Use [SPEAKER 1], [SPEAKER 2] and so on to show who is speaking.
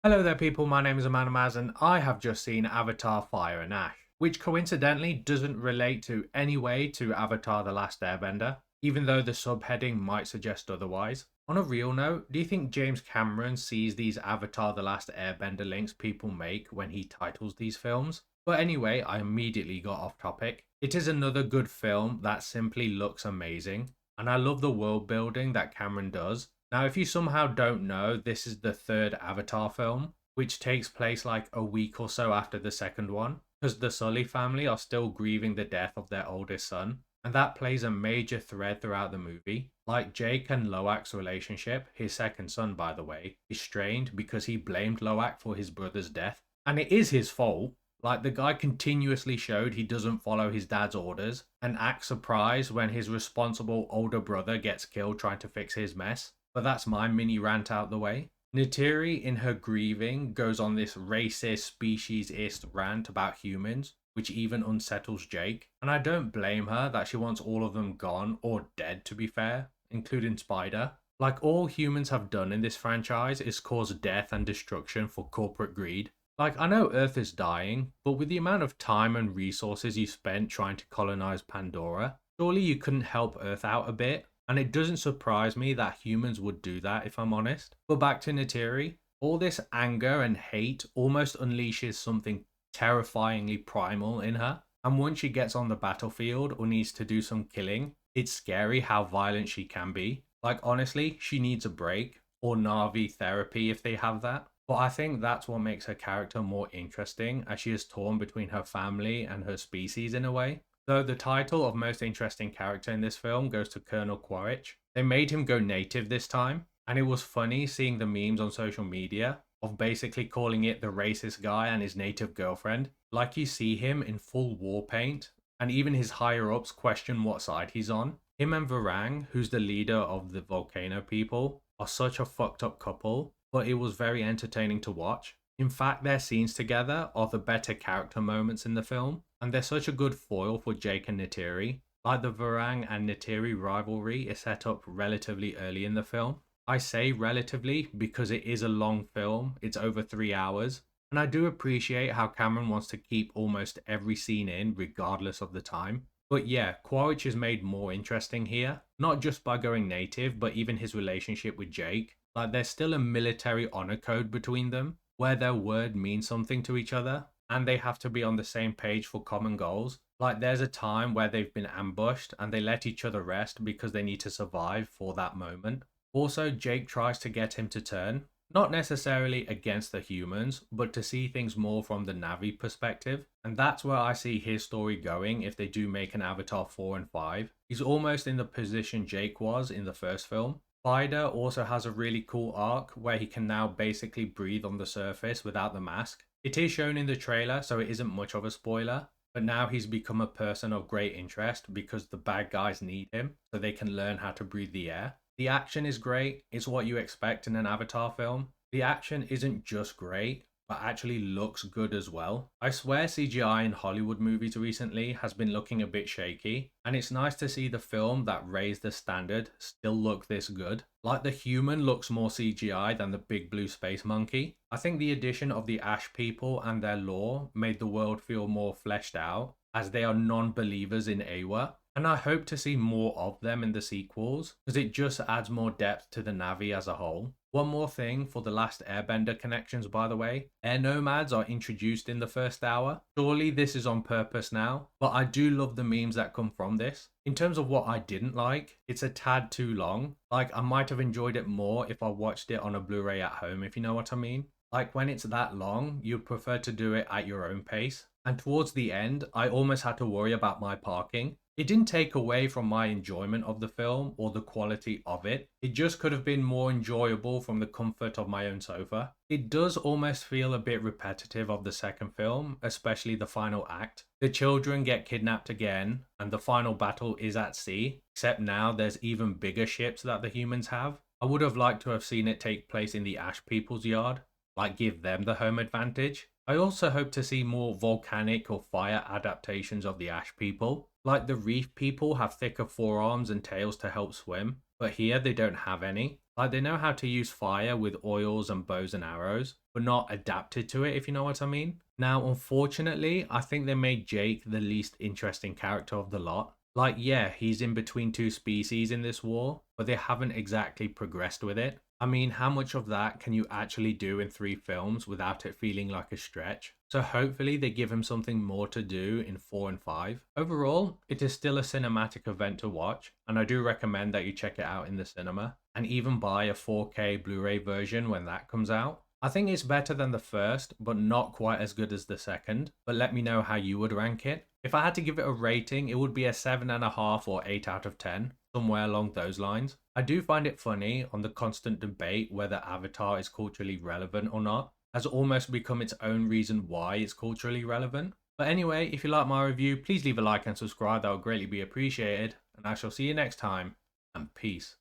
[SPEAKER 1] Hello there people, my name is Amanda Maz and I have just seen Avatar Fire and Ash, which coincidentally doesn't relate to any way to Avatar The Last Airbender, even though the subheading might suggest otherwise. On a real note, do you think James Cameron sees these Avatar The Last Airbender links people make when he titles these films? But anyway, I immediately got off topic. It is another good film that simply looks amazing, and I love the world building that Cameron does. Now, if you somehow don't know, this is the third Avatar film, which takes place like a week or so after the second one, because the Sully family are still grieving the death of their oldest son, and that plays a major thread throughout the movie. Like Jake and Loak's relationship, his second son by the way, is strained because he blamed Loak for his brother's death, and it is his fault. Like, the guy continuously showed he doesn't follow his dad's orders and acts surprised when his responsible older brother gets killed trying to fix his mess. But that's my mini rant out the way. Neytiri, in her grieving, goes on this racist, speciesist rant about humans, which even unsettles Jake. And I don't blame her that she wants all of them gone, or dead to be fair, including Spider. Like all humans have done in this franchise is cause death and destruction for corporate greed. Like, I know Earth is dying, but with the amount of time and resources you spent trying to colonize Pandora, surely you couldn't help Earth out a bit? And it doesn't surprise me that humans would do that, if I'm honest. But back to Neytiri, all this anger and hate almost unleashes something terrifyingly primal in her. And once she gets on the battlefield or needs to do some killing, it's scary how violent she can be. Like, honestly, she needs a break, or Navi therapy if they have that. But I think that's what makes her character more interesting, as she is torn between her family and her species in a way. Though the title of most interesting character in this film goes to Colonel Quaritch. They made him go native this time, and it was funny seeing the memes on social media of basically calling it the racist guy and his native girlfriend. Like, you see him in full war paint, and even his higher ups question what side he's on. Him and Varang, who's the leader of the volcano people, are such a fucked up couple, but it was very entertaining to watch. In fact, their scenes together are the better character moments in the film, and they're such a good foil for Jake and Neytiri. Like, the Varang and Neytiri rivalry is set up relatively early in the film. I say relatively because it is a long film, it's over 3 hours, and I do appreciate how Cameron wants to keep almost every scene in regardless of the time. But yeah, Quaritch is made more interesting here, not just by going native, but even his relationship with Jake. Like, there's still a military honor code between them, where their word means something to each other, and they have to be on the same page for common goals. Like, there's a time where they've been ambushed and they let each other rest because they need to survive for that moment. Also, Jake tries to get him to turn, not necessarily against the humans, but to see things more from the Navi perspective. And that's where I see his story going if they do make an Avatar 4 and 5. He's almost in the position Jake was in the first film. Spider also has a really cool arc where he can now basically breathe on the surface without the mask. It is shown in the trailer, so it isn't much of a spoiler, but now he's become a person of great interest because the bad guys need him so they can learn how to breathe the air. The action is great, it's what you expect in an Avatar film. The action isn't just great, but actually looks good as well. I swear CGI in Hollywood movies recently has been looking a bit shaky, and it's nice to see the film that raised the standard still look this good. Like, the human looks more CGI than the big blue space monkey. I think the addition of the Ash people and their lore made the world feel more fleshed out, as they are non-believers in Awa, and I hope to see more of them in the sequels, because it just adds more depth to the Navi as a whole. One more thing for the last Airbender connections, by the way. Air nomads are introduced in the first hour. Surely this is on purpose now, but I do love the memes that come from this. In terms of what I didn't like, it's a tad too long. Like, I might have enjoyed it more if I watched it on a Blu-ray at home, if you know what I mean. Like, when it's that long, you'd prefer to do it at your own pace. And towards the end, I almost had to worry about my parking. It didn't take away from my enjoyment of the film or the quality of it. It just could have been more enjoyable from the comfort of my own sofa. It does almost feel a bit repetitive of the second film, especially the final act. The children get kidnapped again, and the final battle is at sea, except now there's even bigger ships that the humans have. I would have liked to have seen it take place in the Ash People's yard, like give them the home advantage. I also hope to see more volcanic or fire adaptations of the Ash People. Like, the reef people have thicker forearms and tails to help swim, but here they don't have any. Like, they know how to use fire with oils and bows and arrows, but not adapted to it, if you know what I mean. Now, unfortunately, I think they made Jake the least interesting character of the lot. Like, yeah, he's in between two species in this war, but they haven't exactly progressed with it. I mean, how much of that can you actually do in 3 films without it feeling like a stretch? So hopefully they give him something more to do in 4 and 5. Overall, it is still a cinematic event to watch, and I do recommend that you check it out in the cinema, and even buy a 4K Blu-ray version when that comes out. I think it's better than the first, but not quite as good as the second, but let me know how you would rank it. If I had to give it a rating, it would be a 7.5 or 8 out of 10, somewhere along those lines. I do find it funny on the constant debate whether Avatar is culturally relevant or not, has almost become its own reason why it's culturally relevant. But anyway, if you like my review, please leave a like and subscribe, that would greatly be appreciated, and I shall see you next time, and peace.